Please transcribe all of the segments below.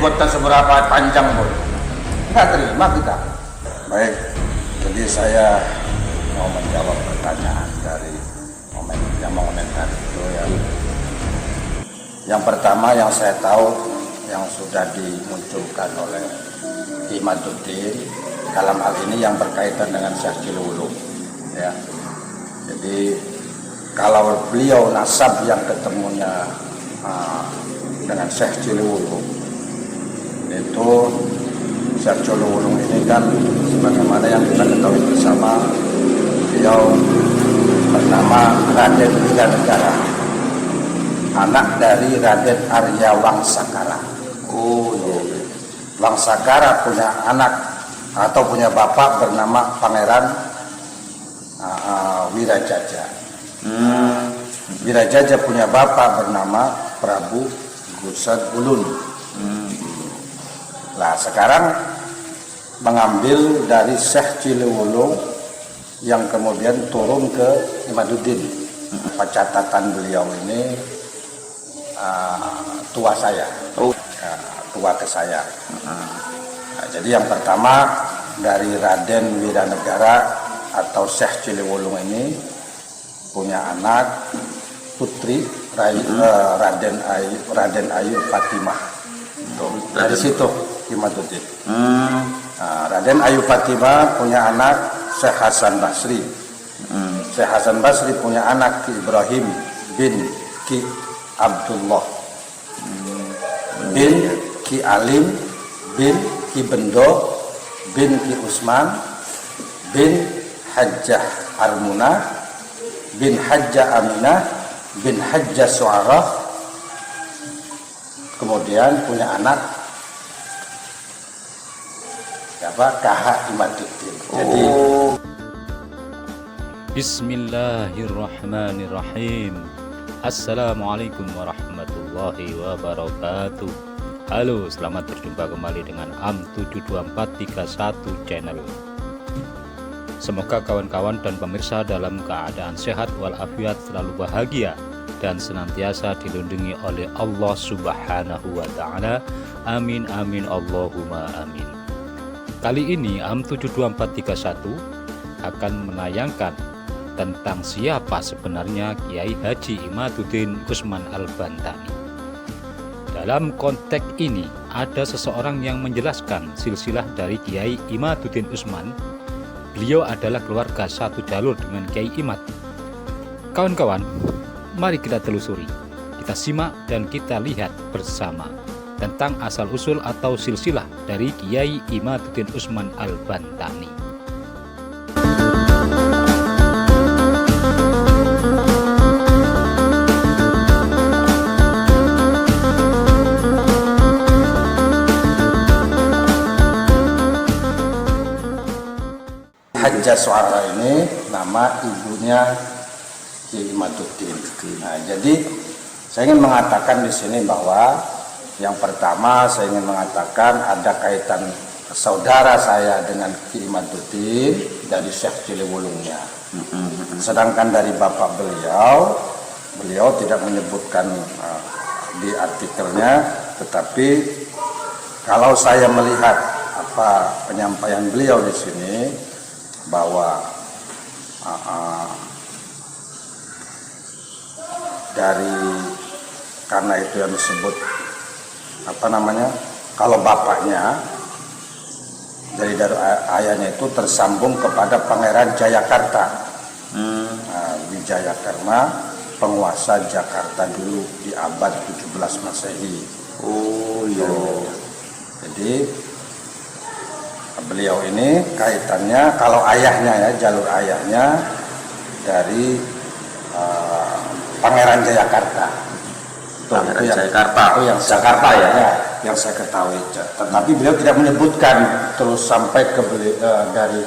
jenggotnya seberapa panjang pun nggak terima kita. Baik, jadi saya mau menjawab pertanyaan dari yang mengomentari itu ya. Yang pertama yang saya tahu yang sudah dimunculkan oleh Imaduddin dalam hal ini yang berkaitan dengan Syekh Jilulung ya. Jadi kalau beliau nasab yang ketemunya dengan Syekh Jilulung itu, Syekh Jilulung ini kan sebagaimana yang kita ketahui bersama, beliau bernama Raden Wiranegara, anak dari Raden Arya Wangsakara. Wangsakara punya anak atau punya bapak bernama Pangeran Wirajaja. Wirajaja punya bapak bernama Prabu Gusad Ulun. Nah sekarang mengambil dari Syekh Jilulung yang kemudian turun ke Imaduddin. Catatan beliau ini tua saya, tua ke saya. Nah, jadi yang pertama dari Raden Wiranegara atau Syekh Jilulung ini punya anak putri Raden Ayu Fatimah. Dari situ Imaduddin. Raden Ayu Fatimah punya anak Syekh Hasan Basri. Syekh Hasan Basri punya anak Ki Ibrahim bin Ki Abdullah bin Ki Alim bin Ki Bendo bin Ki Usman bin Hajjah Armunah bin Hajjah Aminah bin Hajjah Su'arah. Kemudian punya anak KH Imaduddin. Jadi Bismillahirrahmanirrahim. Assalamualaikum warahmatullahi wabarakatuh. Halo, selamat berjumpa kembali dengan AM72431 channel. Semoga kawan-kawan dan pemirsa dalam keadaan sehat walafiat, selalu bahagia dan senantiasa dilindungi oleh Allah Subhanahu wa taala. Amin amin Allahumma amin. Kali ini AM72431 akan menayangkan tentang siapa sebenarnya Kiai Haji Imaduddin Usman Al-Bantani. Dalam konteks ini ada seseorang yang menjelaskan silsilah dari Kiai Imaduddin Usman. Beliau adalah keluarga satu jalur dengan Kiai Imad. Kawan-kawan, mari kita telusuri, kita simak dan kita lihat bersama tentang asal-usul atau silsilah dari Kiai Imaduddin Usman Al-Bantani. Hajjah Su'arah ini nama ibunya Kiai Imaduddin. Nah, jadi saya ingin mengatakan di sini bahwa yang pertama saya ingin mengatakan ada kaitan saudara saya dengan Kiai Imaduddin dari Syekh Jilulungnya. Sedangkan dari bapak beliau tidak menyebutkan di artikelnya, tetapi kalau saya melihat apa penyampaian beliau di sini bahwa karena itu yang disebut kalau bapaknya dari ayahnya itu tersambung kepada Pangeran Jayakarta. Wijayakarma, penguasa Jakarta dulu di abad 17 Masehi. Jadi beliau ini kaitannya, kalau ayahnya ya, jalur ayahnya dari Pangeran Jayakarta. Pangeran Jayakarta. Itu yang Jakarta ya, yang saya ketahui. Tetapi beliau tidak menyebutkan terus sampai ke dari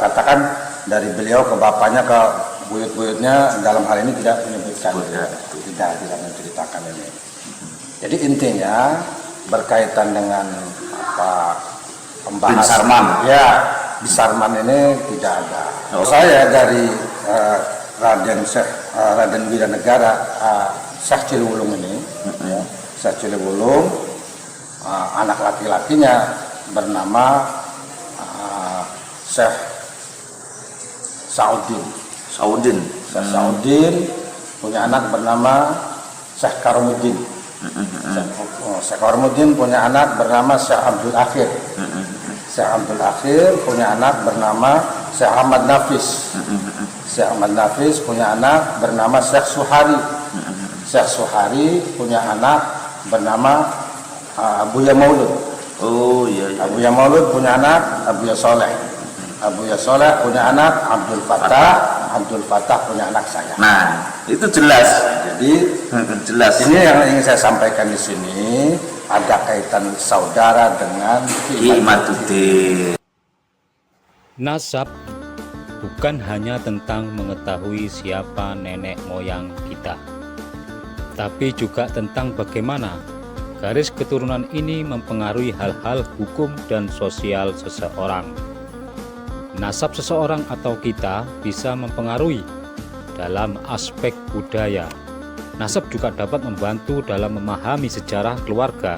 katakan dari beliau ke bapaknya ke buyut-buyutnya, dalam hal ini tidak menyebutkan, tidak menceritakan ini. Jadi intinya berkaitan dengan pembahasan Sarman. Ya, di Sarman ini tidak ada. Saya dari Raden Wiranegara, Syekh Jilulung ini, Syekh Jilulung anak laki-lakinya bernama Syekh Saudin. Syekh Saudin punya anak bernama Syekh Karmuddin. Syekh Karmuddin punya anak bernama Syekh Abdul Akhir. Syekh Abdul Akhir punya anak bernama Syekh Ahmad Nafis. Syekh Ahmad Nafis punya anak bernama Syekh Suhari. Syekh Suhari punya anak bernama Abuya Maulud. Oh iya, iya. Abuya Maulud punya anak Abuya Soleh. Abuya Soleh punya anak Abdul Fattah. Abdul Fattah punya anak saya. Nah, itu jelas. Jadi Jelas. ini yang ingin saya sampaikan di sini, ada kaitan saudara dengan Ki Imaduddin. Nasab bukan hanya tentang mengetahui siapa nenek moyang kita, tapi juga tentang bagaimana garis keturunan ini mempengaruhi hal-hal hukum dan sosial seseorang. Nasab seseorang atau kita bisa mempengaruhi dalam aspek budaya. Nasab juga dapat membantu dalam memahami sejarah keluarga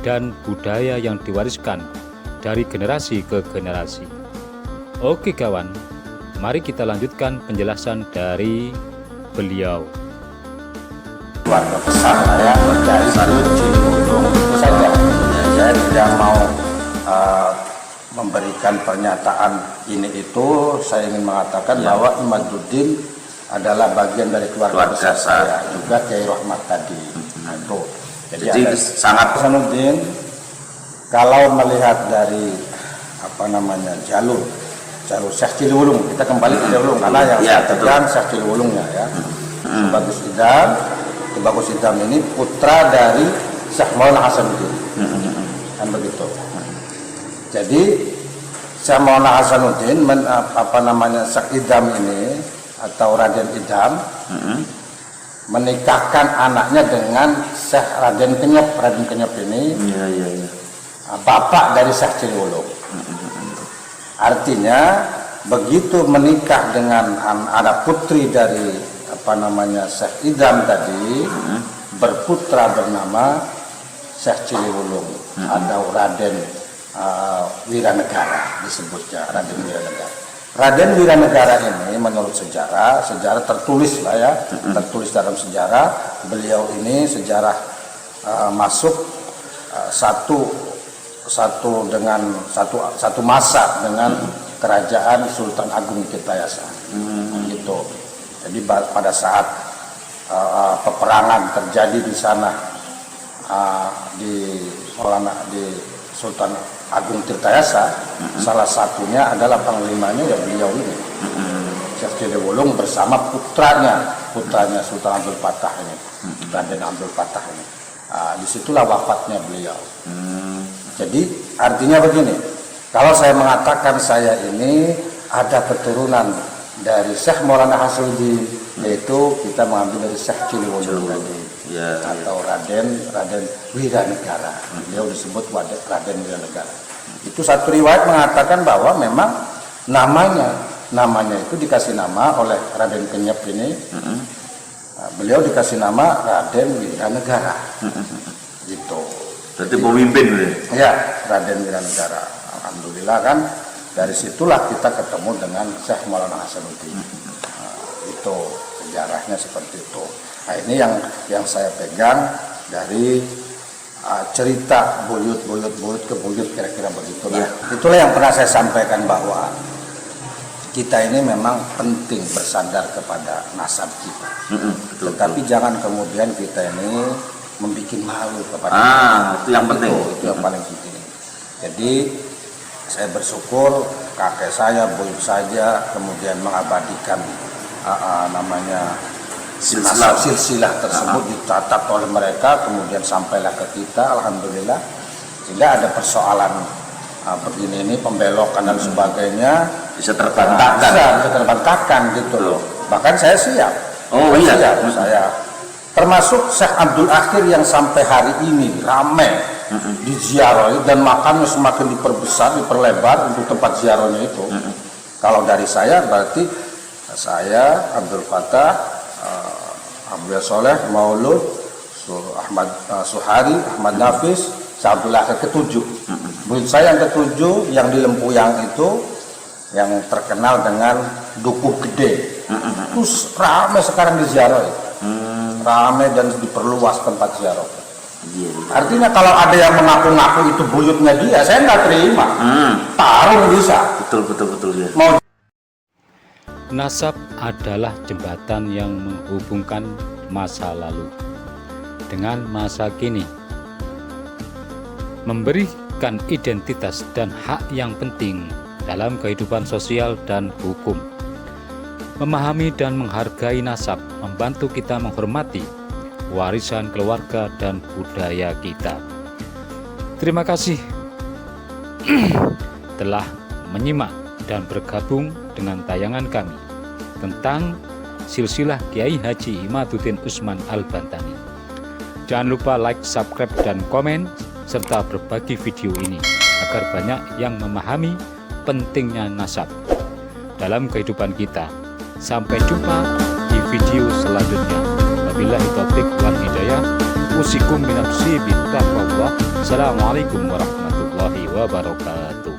dan budaya yang diwariskan dari generasi ke generasi. Oke kawan, mari kita lanjutkan penjelasan dari beliau. Keluarga besar saya dari Ciliwulung itu saja. Saya tidak mau memberikan pernyataan ini itu. Saya ingin mengatakan bahwa Imaduddin adalah bagian dari keluarga besar saya, juga Kiai Rahmat tadi. Nah, itu. Jadi sangat Hasanuddin, kalau melihat dari jalur Syekh Ciliwulung, kita kembali ke Ciliwulung karena yang saya pegang Syekh Ciliwulungnya ya. Bagus Idam ini putra dari Syekh Maulana Hasanuddin. Kan begitu. Jadi Syekh Maulana Hasanuddin Syekh Idam ini atau Raden Idam menikahkan anaknya dengan Syekh Raden Kenyep. Raden Kenyep ini bapak dari Syekh Ciliwulung. Artinya begitu menikah dengan anak putri dari Syekh Idam tadi, berputra bernama Syekh Ciliwulung atau Raden Wiranegara disebutnya, Raden Wiranegara. Raden Wiranegara ini menurut sejarah tertulis lah ya, tertulis dalam sejarah, beliau ini sejarah masuk satu masa dengan kerajaan Sultan Agung Tirtayasa. Gitu. Jadi pada saat peperangan terjadi di sana di Sultan Agung Tirtayasa, salah satunya adalah panglimanya ya beliau ini, Syekh Ciliwulung bersama putranya Sultan Abdul Fattah ini, Raden Abdul Fattah ini. Disitulah wafatnya beliau. Jadi artinya begini, kalau saya mengatakan saya ini ada keturunan dari Syekh Maulana Hasanuddin, yaitu kita mengambil dari Syekh Ciliwulung tadi, atau Raden Wiranegara. Beliau disebut Raden Wiranegara. Itu satu riwayat mengatakan bahwa memang namanya itu dikasih nama oleh Raden Kenyep ini. Beliau dikasih nama Raden Wiranegara. Gitu. Berarti pemimpin ya, Raden Wiranegara. Alhamdulillah kan, dari situlah kita ketemu dengan Syekh Maulana Hasanuddin. Itu sejarahnya seperti itu. Nah, ini yang saya pegang dari cerita buyut ke buyut, kira-kira begitulah. Itulah yang pernah saya sampaikan, bahwa kita ini memang penting bersandar kepada nasab kita. Tetapi jangan kemudian kita ini membuat malu kepada itu yang penting. Itu yang paling penting. Jadi saya bersyukur kakek saya, buyut saja kemudian mengabadikan silsilah tersebut dicatat oleh mereka, kemudian sampailah ke kita, alhamdulillah. Sehingga ada persoalan begini ini, pembelokan dan sebagainya bisa terbantahkan gitu loh. Bahkan saya siap. Saya termasuk Syekh Abdul Akhir yang sampai hari ini ramai diziarahi dan makamnya semakin diperbesar, diperlebar untuk tempat ziarahnya itu. Kalau dari saya berarti saya Abdul Fattah, Abdul Soleh, Maulud, Ahmad Suhari, Ahmad Nafis, sampai lahir ketujuh. Buyut saya yang ketujuh yang di Lempuyang itu yang terkenal dengan Dukuh Gede. Terus ramai sekarang di ziarah itu. Ramai dan diperluas tempat ziarah. Iya. Artinya kalau ada yang mengaku-ngaku itu buyutnya dia, saya nggak terima. Tarung bisa. Betul ya. Mau Nasab adalah jembatan yang menghubungkan masa lalu dengan masa kini, memberikan identitas dan hak yang penting dalam kehidupan sosial dan hukum. Memahami dan menghargai nasab membantu kita menghormati warisan keluarga dan budaya kita. Terima kasih telah menyimak dan bergabung dengan tayangan kami tentang silsilah Kiai Haji Imaduddin Usman Al-Bantani. Jangan lupa like, subscribe, dan komen serta berbagi video ini agar banyak yang memahami pentingnya nasab dalam kehidupan kita. Sampai jumpa di video selanjutnya. Wabillahi taufiq wal hidayah. Usikum binafsi bittaqwallah. Assalamualaikum warahmatullahi wabarakatuh.